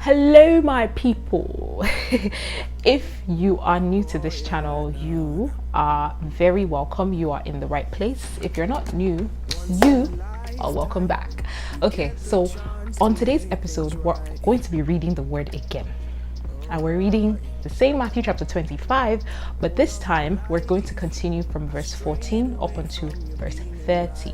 Hello my people. If you are new to this channel, you are very welcome. You are in the right place. If you're not new, you are welcome back. Okay, so on today's episode we're going to be reading the word again, and we're reading the same Matthew chapter 25, but this time we're going to continue from verse 14 up until verse 30.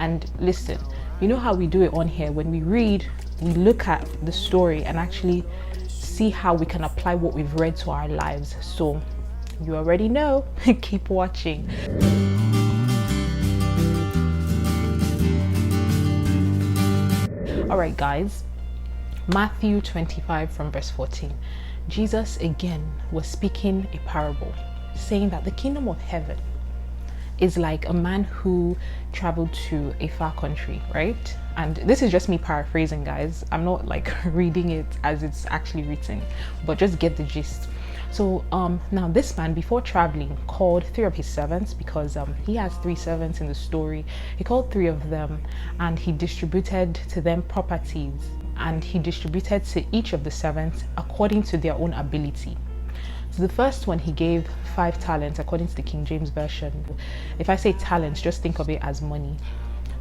And listen, you know how we do it on here. When we read, we look at the story and actually see how we can apply what we've read to our lives. So you already know. Keep watching. All right, guys, Matthew 25 from verse 14. Jesus again was speaking a parable, saying that the kingdom of heaven is like a man who traveled to a far country, right? And this is just me paraphrasing, guys. I'm not like reading it as it's actually written, but just get the gist. So now this man, before traveling, called 3 of his servants, because he has 3 servants in the story. He called 3 of them and he distributed to them properties, and he distributed to each of the servants according to their own ability. So the first one he gave 5 talents according to the King James Version. If I say talents, just think of it as money.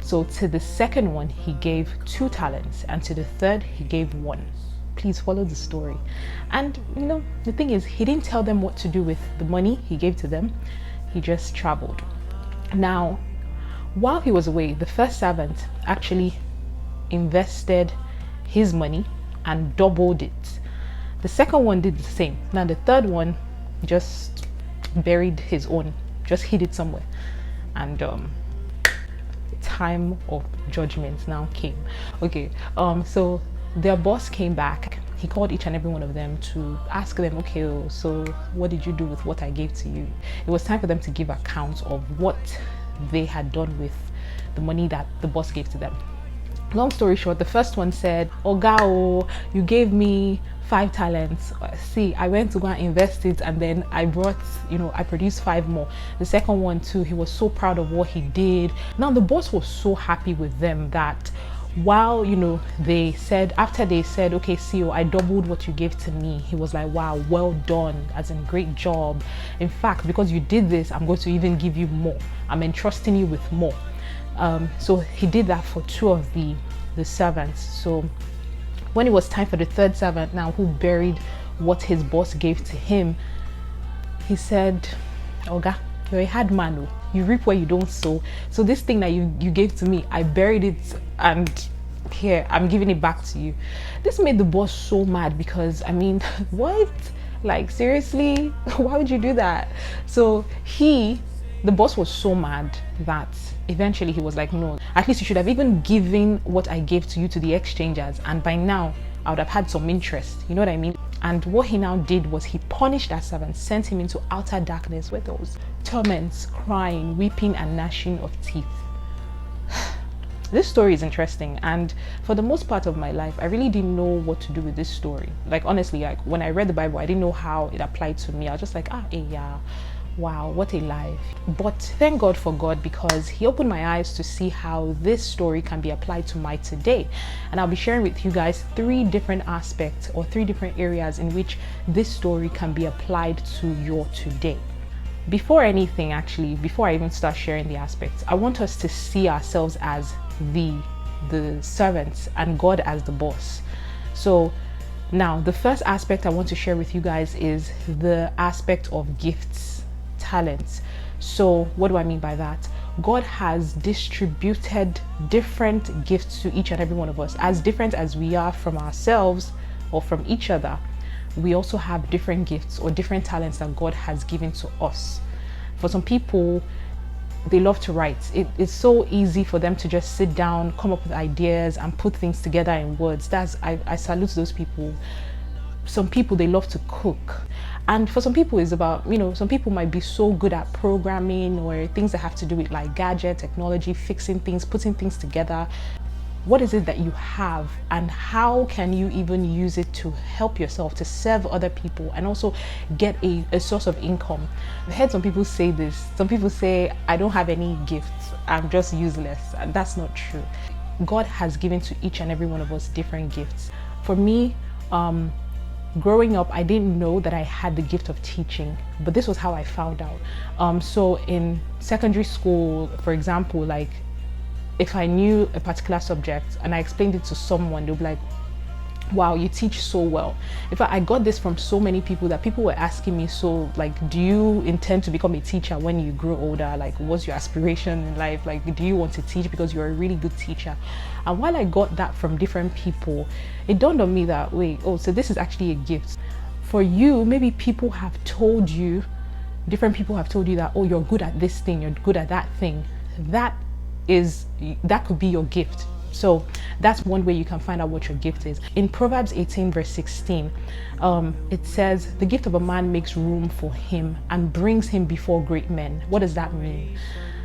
So to the second one he gave 2 talents, and to the third he gave 1. Please follow the story. And you know, the thing is, he didn't tell them what to do with the money he gave to them. He just traveled. Now, while he was away, the first servant actually invested his money and doubled it. The second one did the same. Now the third one just buried his own, just hid it somewhere. And time of judgment now came. Okay, so their boss came back. He called each and every one of them to ask them, okay, so what did you do with what I gave to you? It was time for them to give account of what they had done with the money that the boss gave to them. Long story short, the first one said, "Oga, you gave me 5 talents. See, I went to go and invest it, and then I brought, I produced 5 more." The second one too, he was so proud of what he did. Now the boss was so happy with them that while, they said, after they said, "Okay, CEO, I doubled what you gave to me," he was like, "Wow, well done, as in great job. In fact, because you did this, I'm going to even give you more. I'm entrusting you with more." So he did that for 2 of the servants. So when it was time for the third servant now, who buried what his boss gave to him, he said, "Oga, you're a hard man. Oh. You reap where you don't sow. So this thing that you gave to me, I buried it, and here, I'm giving it back to you." This made the boss so mad, because I mean, what? Like, seriously? Why would you do that? So the boss was so mad that eventually he was like, "No, at least you should have even given what I gave to you to the exchangers, and by now I would have had some interest." You know what I mean? And what he now did was he punished that servant, sent him into outer darkness where there was torments, crying, weeping, and gnashing of teeth. This story is interesting, and for the most part of my life, I really didn't know what to do with this story. Like, honestly, like when I read the Bible, I didn't know how it applied to me. I was just like, yeah. Wow, what a life. But thank God for God, because he opened my eyes to see how this story can be applied to my today. And I'll be sharing with you guys 3 different aspects, or 3 different areas in which this story can be applied to your today. Before anything, actually, before I even start sharing the aspects, I want us to see ourselves as the servants and God as the boss. So now the first aspect I want to share with you guys is the aspect of gifts, talents. So what do I mean by that? God has distributed different gifts to each and every one of us. As different as we are from ourselves or from each other, we also have different gifts or different talents that God has given to us. For some people, they love to write. It's so easy for them to just sit down, come up with ideas, and put things together in words. I salute those people. Some people, they love to cook. And for some people, it's about, some people might be so good at programming or things that have to do with like gadget, technology, fixing things, putting things together. What is it that you have, and how can you even use it to help yourself, to serve other people, and also get a source of income? I've heard some people say this. Some people say, "I don't have any gifts, I'm just useless." And that's not true. God has given to each and every one of us different gifts. For me, Growing up, I didn't know that I had the gift of teaching, but this was how I found out. So in secondary school, for example, like if I knew a particular subject and I explained it to someone, they'll be like, wow, you teach so well. In fact, I got this from so many people that people were asking me, so like, do you intend to become a teacher when you grow older? Like, what's your aspiration in life? Like, do you want to teach because you're a really good teacher? And while I got that from different people, it dawned on me that, wait, oh, so this is actually a gift. For you, maybe people have told you, different people have told you that, oh, you're good at this thing, you're good at that thing. That could be your gift. So that's one way you can find out what your gift is. In Proverbs 18 verse 16, it says, the gift of a man makes room for him and brings him before great men. What does that mean?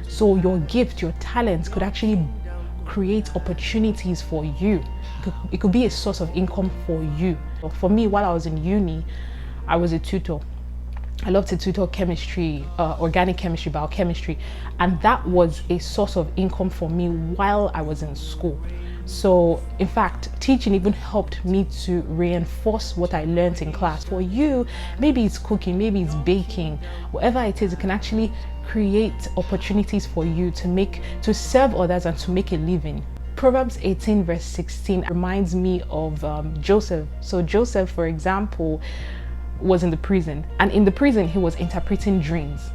So your gift, your talents could actually create opportunities for you. It could be a source of income for you. For me, while I was in uni, I was a tutor. I love to tutor chemistry, organic chemistry, biochemistry, and that was a source of income for me while I was in school. So in fact, teaching even helped me to reinforce what I learned in class. For you, maybe it's cooking, maybe it's baking, whatever it is, it can actually create opportunities for you to serve others and to make a living. Proverbs 18 verse 16 reminds me of Joseph. So Joseph, for example, was in the prison, and in the prison he was interpreting dreams,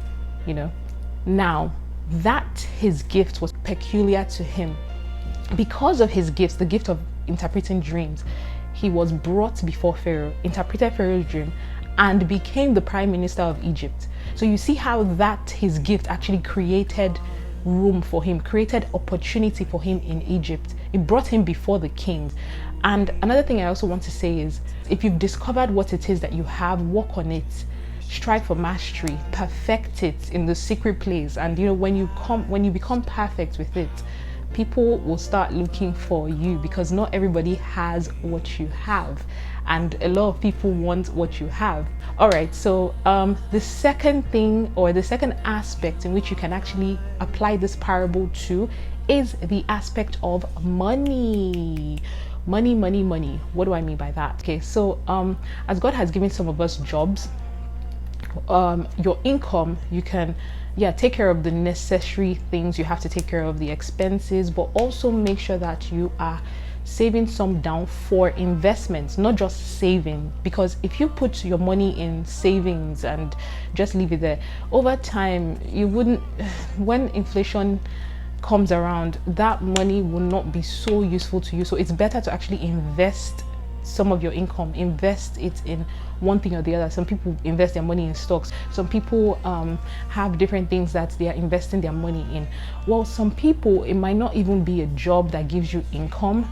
now that his gift was peculiar to him. Because of his gifts, the gift of interpreting dreams, he was brought before Pharaoh, interpreted Pharaoh's dream, and became the prime minister of Egypt. So you see how that his gift actually created room for him, created opportunity for him in Egypt. It brought him before the kings. And another thing I also want to say is, if you've discovered what it is that you have, work on it, strive for mastery, perfect it in the secret place. And when you become perfect with it, people will start looking for you, because not everybody has what you have, and a lot of people want what you have. All right, so the second thing, or the second aspect in which you can actually apply this parable to, is the aspect of money. Money. What do I mean by that? Okay, so as God has given some of us jobs, your income, you can take care of the necessary things you have to take care of, the expenses, but also make sure that you are saving some down for investments, not just saving. Because if you put your money in savings and just leave it there, over time you wouldn't, when inflation comes around, that money will not be so useful to you. So it's better to actually invest some of your income, invest it in one thing or the other. Some people invest their money in stocks. Some people have different things that they are investing their money in. Well, some people, it might not even be a job that gives you income,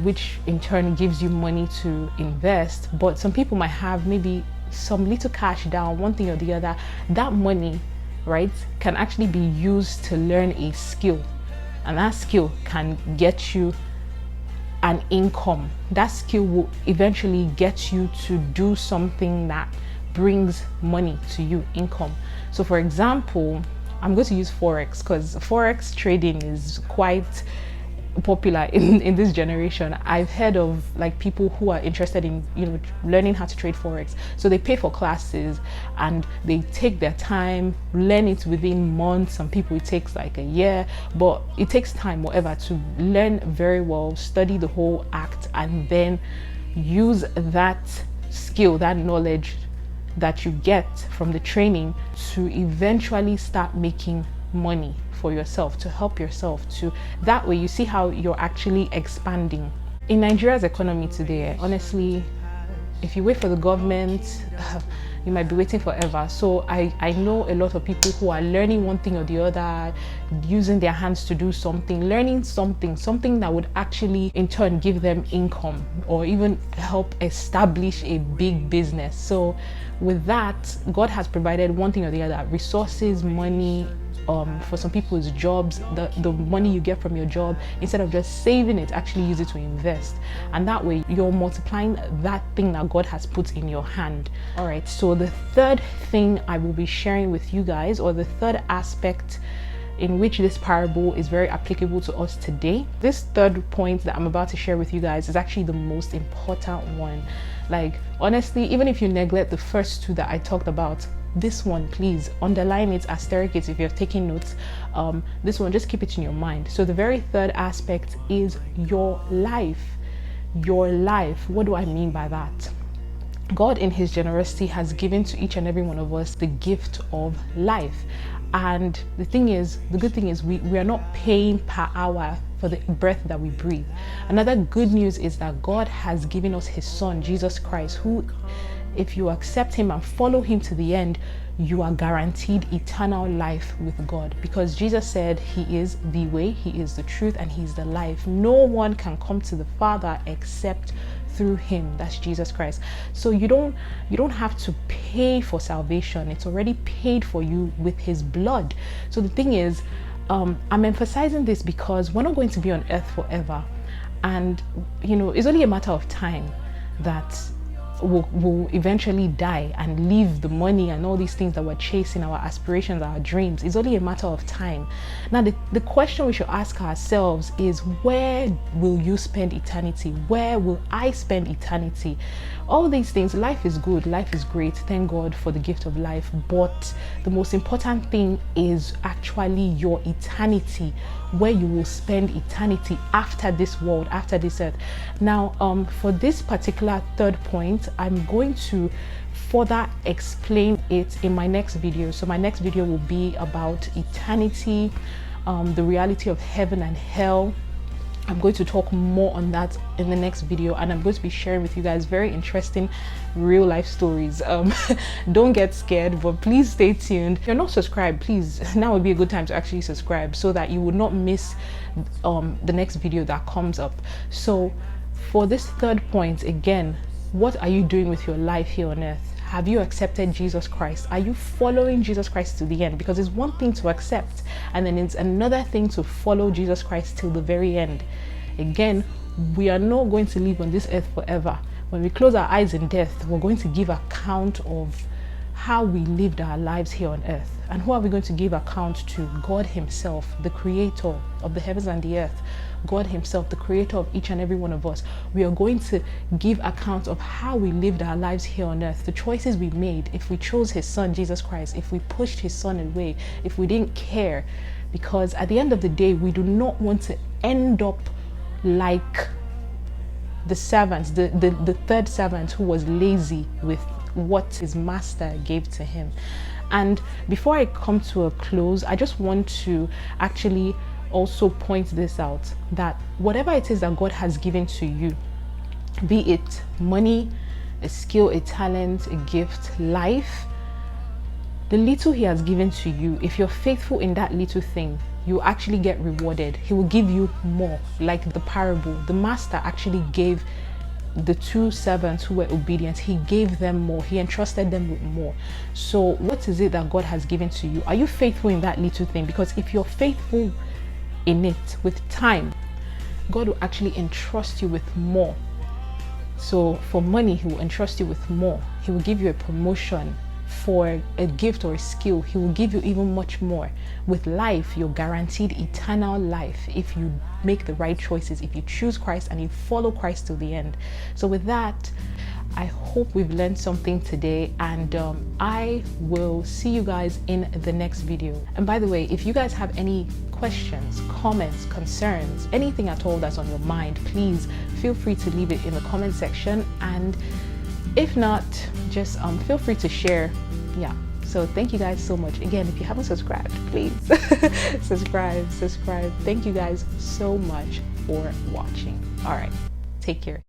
which in turn gives you money to invest. But some people might have maybe some little cash down, one thing or the other. That money, right, can actually be used to learn a skill, and that skill can get you an income. That skill will eventually get you to do something that brings money to you, income. So for example, I'm going to use Forex, because Forex trading is quite popular in this generation. I've heard of like people who are interested in learning how to trade Forex, so they pay for classes and they take their time, learn it within months. Some people it takes like a year, but it takes time, whatever, to learn very well, study the whole act, and then use that skill, that knowledge that you get from the training to eventually start making money for yourself, to help yourself. To that way, you see how you're actually expanding. In Nigeria's economy today, honestly, if you wait for the government, you might be waiting forever. So I know a lot of people who are learning one thing or the other, using their hands to do something, learning something that would actually in turn give them income, or even help establish a big business. So with that, God has provided one thing or the other, resources, money. For some people, it's jobs. The money you get from your job, instead of just saving it, actually use it to invest. And that way, you're multiplying that thing that God has put in your hand. All right, so the third thing I will be sharing with you guys, or the third aspect in which this parable is very applicable to us today. This third point that I'm about to share with you guys is actually the most important one. Like, honestly, even if you neglect the first two that I talked about, this one, please underline it, asterisk it if you're taking notes. This one, just keep it in your mind. So the very third aspect is your life. Your life. What do I mean by that? God in his generosity has given to each and every one of us the gift of life. And the good thing is we are not paying per hour for the breath that we breathe. Another good news is that God has given us his son, Jesus Christ, who, if you accept him and follow him to the end, you are guaranteed eternal life with God, because Jesus said he is the way, he is the truth, and he's the life. No one can come to the Father except through him. That's Jesus Christ. So you don't have to pay for salvation. It's already paid for you with his blood. So the thing is, I'm emphasizing this because we're not going to be on earth forever, and it's only a matter of time that we'll eventually die and leave the money and all these things that we're chasing, our aspirations, our dreams. It's only a matter of time. Now the question we should ask ourselves is, where will you spend eternity? Where will I spend eternity? All these things, life is good, life is great, thank God for the gift of life, but the most important thing is actually your eternity, where you will spend eternity after this world, after this earth. Now for this particular third point, I'm going to further explain it in my next video. So my next video will be about eternity, the reality of heaven and hell. I'm going to talk more on that in the next video, and I'm going to be sharing with you guys very interesting real life stories. Don't get scared, but please stay tuned. If you're not subscribed, please, now would be a good time to actually subscribe so that you would not miss the next video that comes up. So for this third point, again, what are you doing with your life here on earth? Have you accepted Jesus Christ? Are you following Jesus Christ to the end? Because it's one thing to accept, and then it's another thing to follow Jesus Christ till the very end. Again, we are not going to live on this earth forever. When we close our eyes in death, we're going to give account of how we lived our lives here on earth. And who are we going to give account to? God himself, the creator of the heavens and the earth. God himself, the creator of each and every one of us. We are going to give account of how we lived our lives here on earth, the choices we made, if we chose his son Jesus Christ, if we pushed his son away, if we didn't care. Because at the end of the day, we do not want to end up like the servants, the third servant who was lazy with what his master gave to him. And before I come to a close, I just want to actually also point this out, that whatever it is that God has given to you, be it money, a skill, a talent, a gift, life, the little he has given to you, if you're faithful in that little thing, you actually get rewarded. He will give you more. Like the parable, the master actually gave the two servants who were obedient, he gave them more, he entrusted them with more. So what is it that God has given to you? Are you faithful in that little thing? Because if you're faithful in it, with time, God will actually entrust you with more. So for money, he will entrust you with more. He will give you a promotion. For a gift or a skill, he will give you even much more. With life, you're guaranteed eternal life if you make the right choices, if you choose Christ and you follow Christ till the end. So with that, I hope we've learned something today, and I will see you guys in the next video. And by the way, if you guys have any questions, comments, concerns, anything at all that's on your mind, please feel free to leave it in the comment section. And if not, just feel free to share. Yeah, so thank you guys so much. Again, if you haven't subscribed, please subscribe. Thank you guys so much for watching. All right, take care.